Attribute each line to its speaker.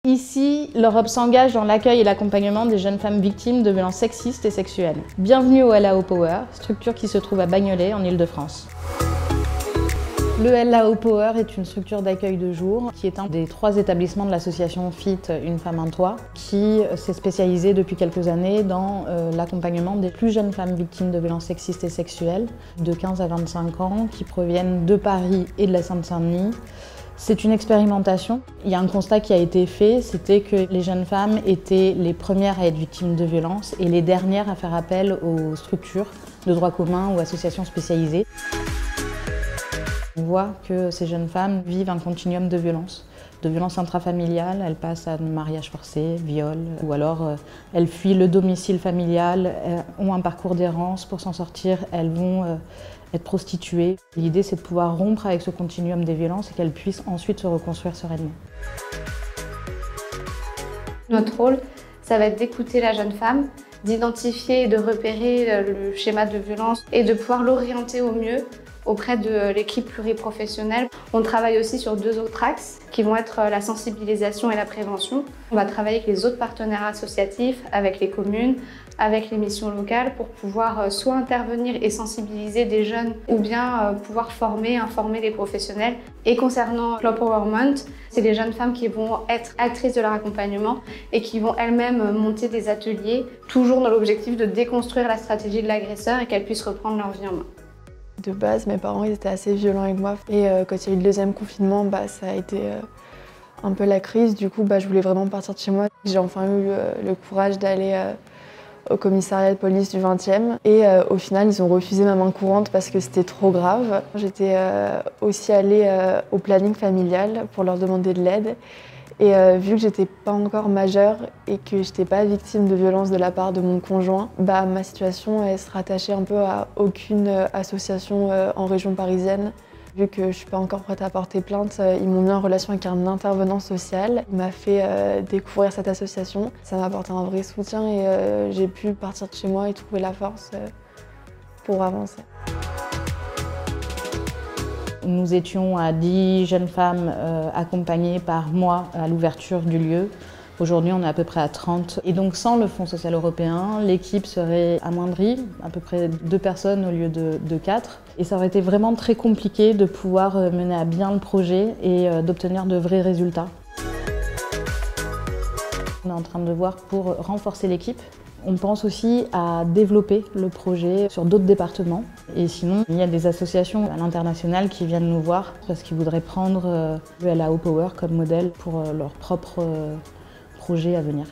Speaker 1: Ici, l'Europe s'engage dans l'accueil et l'accompagnement des jeunes femmes victimes de violences sexistes et sexuelles. Bienvenue au LAO Power, structure qui se trouve à Bagnolet, en Île-de-France. Le LAO Power est une structure d'accueil de jour qui est un des 3 établissements de l'association FIT Une femme un toit qui s'est spécialisée depuis quelques années dans l'accompagnement des plus jeunes femmes victimes de violences sexistes et sexuelles de 15 à 25 ans qui proviennent de Paris et de la Seine-Saint-Denis. C'est une expérimentation. Il y a un constat qui a été fait, c'était que les jeunes femmes étaient les premières à être victimes de violences et les dernières à faire appel aux structures de droit commun ou associations spécialisées. On voit que ces jeunes femmes vivent un continuum de violences intrafamiliales. Elles passent à mariage forcé, viol, ou alors elles fuient le domicile familial, ont un parcours d'errance. Pour s'en sortir, elles vont être prostituées. L'idée, c'est de pouvoir rompre avec ce continuum des violences et qu'elles puissent ensuite se reconstruire sereinement.
Speaker 2: Notre rôle, ça va être d'écouter la jeune femme, d'identifier et de repérer le schéma de violence et de pouvoir l'orienter au mieux auprès de l'équipe pluriprofessionnelle. On travaille aussi sur 2 autres axes qui vont être la sensibilisation et la prévention. On va travailler avec les autres partenaires associatifs, avec les communes, avec les missions locales pour pouvoir soit intervenir et sensibiliser des jeunes ou bien pouvoir informer les professionnels. Et concernant l'empowerment, c'est les jeunes femmes qui vont être actrices de leur accompagnement et qui vont elles-mêmes monter des ateliers, toujours dans l'objectif de déconstruire la stratégie de l'agresseur et qu'elles puissent reprendre leur vie en main.
Speaker 3: De base, mes parents ils étaient assez violents avec moi et quand il y a eu le 2e confinement, ça a été un peu la crise. Du coup, je voulais vraiment partir de chez moi. J'ai enfin eu le courage d'aller au commissariat de police du 20e et au final, ils ont refusé ma main courante parce que c'était trop grave. J'étais aussi allée au planning familial pour leur demander de l'aide. Et vu que j'étais pas encore majeure et que j'étais pas victime de violence de la part de mon conjoint, ma situation elle se rattachait un peu à aucune association en région parisienne. Vu que je suis pas encore prête à porter plainte, ils m'ont mis en relation avec un intervenant social. Il m'a fait découvrir cette association. Ça m'a apporté un vrai soutien et j'ai pu partir de chez moi et trouver la force pour avancer.
Speaker 1: Nous étions à 10 jeunes femmes accompagnées par moi à l'ouverture du lieu. Aujourd'hui, on est à peu près à 30. Et donc, sans le Fonds social européen, l'équipe serait amoindrie, à peu près 2 personnes au lieu de 4. Et ça aurait été vraiment très compliqué de pouvoir mener à bien le projet et d'obtenir de vrais résultats. On est en train de voir pour renforcer l'équipe. On pense aussi à développer le projet sur d'autres départements. Et sinon, il y a des associations à l'international qui viennent nous voir parce qu'ils voudraient prendre le LAO Power comme modèle pour leur propre projet à venir.